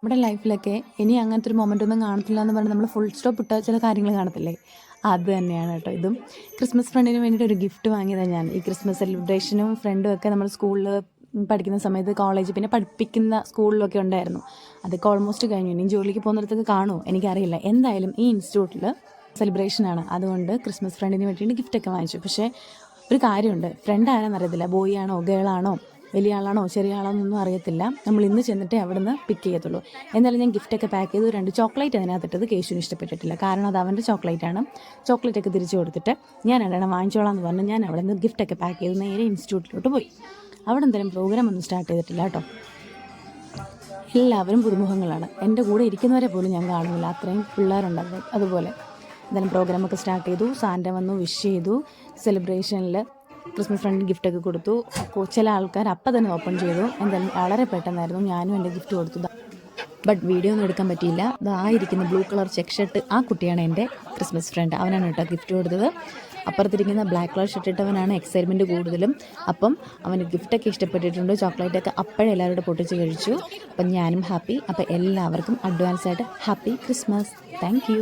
നമ്മുടെ ലൈഫിലൊക്കെ ഇനി അങ്ങനത്തെ ഒരു മൊമെൻ്റ് ഒന്നും കാണത്തില്ല എന്ന് പറഞ്ഞ് നമ്മൾ ഫുൾ സ്റ്റോപ്പ് ഇട്ട ചില കാര്യങ്ങൾ കാണത്തില്ലേ, അത് തന്നെയാണ് കേട്ടോ ഇതും. ക്രിസ്മസ് ഫ്രണ്ടിന് വേണ്ടിയിട്ട് ഒരു ഗിഫ്റ്റ് വാങ്ങിയതാണ് ഞാൻ. ഈ ക്രിസ്മസ് സെലിബ്രേഷനും ഫ്രണ്ടും ഒക്കെ നമ്മൾ സ്കൂളിൽ പഠിക്കുന്ന സമയത്ത്, കോളേജ് പിന്നെ പഠിപ്പിക്കുന്ന സ്കൂളിലൊക്കെ ഉണ്ടായിരുന്നു. അതൊക്കെ ഓൾമോസ്റ്റ് കഴിഞ്ഞു. ഇനി ജോലിക്ക് പോകുന്നിടത്തൊക്കെ കാണുമോ എനിക്കറിയില്ല. എന്തായാലും ഈ ഇൻസ്റ്റിറ്റ്യൂട്ടിൽ സെലിബ്രേഷനാണ്, അതുകൊണ്ട് ക്രിസ്മസ് ഫ്രണ്ടിന് വേണ്ടിയിട്ട് ഗിഫ്റ്റൊക്കെ വാങ്ങിച്ചു. പക്ഷേ ഒരു കാര്യമുണ്ട്, ഫ്രണ്ട് ആരാന്നറിയത്തില്ല, ബോയ് ആണോ ഗേളാണോ, വലിയ ആളാണോ ചെറിയ ആളാണോ എന്നൊന്നും അറിയത്തില്ല. നമ്മൾ ഇന്ന് ചെന്നിട്ട് അവിടെ നിന്ന് പിക്ക് ചെയ്യത്തുള്ളൂ. എന്നാലും ഞാൻ ഗിഫ്റ്റൊക്കെ പാക്ക് ചെയ്തു. 2 ചോക്ലേറ്റ് അതിനകത്തിട്ടത് കേശുവിന് ഇഷ്ടപ്പെട്ടിട്ടില്ല. കാരണം അത് അവൻ്റെ ചോക്ലേറ്റാണ്. ചോക്ലേറ്റൊക്കെ തിരിച്ചു കൊടുത്തിട്ട് ഞാൻ 2 വാങ്ങിച്ചോളാം എന്ന് പറഞ്ഞ് ഞാൻ അവിടെ നിന്ന് ഗിഫ്റ്റൊക്കെ പാക്ക് ചെയ്ത് നേരെ ഇൻസ്റ്റിറ്റ്യൂട്ടിലോട്ട് പോയി. അവിടെ എന്തായാലും പ്രോഗ്രാം ഒന്നും സ്റ്റാർട്ട് ചെയ്തിട്ടില്ല കേട്ടോ. എല്ലാവരും പുതുമുഖങ്ങളാണ്. എൻ്റെ കൂടെ ഇരിക്കുന്നവരെ പോലും ഞാൻ കാണുന്നില്ല, അത്രയും പിള്ളേരുണ്ടായിരുന്നു. അതുപോലെ എന്തായാലും പ്രോഗ്രാമൊക്കെ സ്റ്റാർട്ട് ചെയ്തു. സാന്റ വന്നു, വിഷ് ചെയ്തു. സെലിബ്രേഷനിൽ ക്രിസ്മസ് ഫ്രണ്ട് ഗിഫ്റ്റൊക്കെ കൊടുത്തു. ചില ആൾക്കാർ അപ്പം തന്നെ ഓപ്പൺ ചെയ്തു. എന്തായാലും വളരെ പെട്ടെന്നായിരുന്നു. ഞാനും എൻ്റെ ഗിഫ്റ്റ് കൊടുത്തു. ബട്ട് വീഡിയോ ഒന്നും എടുക്കാൻ പറ്റിയില്ല. ഇതായിരിക്കുന്ന ബ്ലൂ കളർ ചെക്ക് ഷർട്ട്, ആ കുട്ടിയാണ് എൻ്റെ ക്രിസ്മസ് ഫ്രണ്ട്. അവനാണ് കേട്ടോ ഗിഫ്റ്റ് കൊടുത്തത്. അപ്പുറത്തിരിക്കുന്ന ബ്ലാക്ക് കളർ ഷർട്ട് ഇട്ടവനാണ് എക്സൈറ്റ്മെൻറ്റ് കൂടുതലും. അപ്പം അവന് ഗിഫ്റ്റൊക്കെ ഇഷ്ടപ്പെട്ടിട്ടുണ്ട്. ചോക്ലേറ്റൊക്കെ അപ്പോഴേ എല്ലാവരോടും പൊട്ടിച്ച് കഴിച്ചു. അപ്പം ഞാനും ഹാപ്പി. അപ്പം എല്ലാവർക്കും അഡ്വാൻസായിട്ട് ഹാപ്പി ക്രിസ്മസ്. Thank you.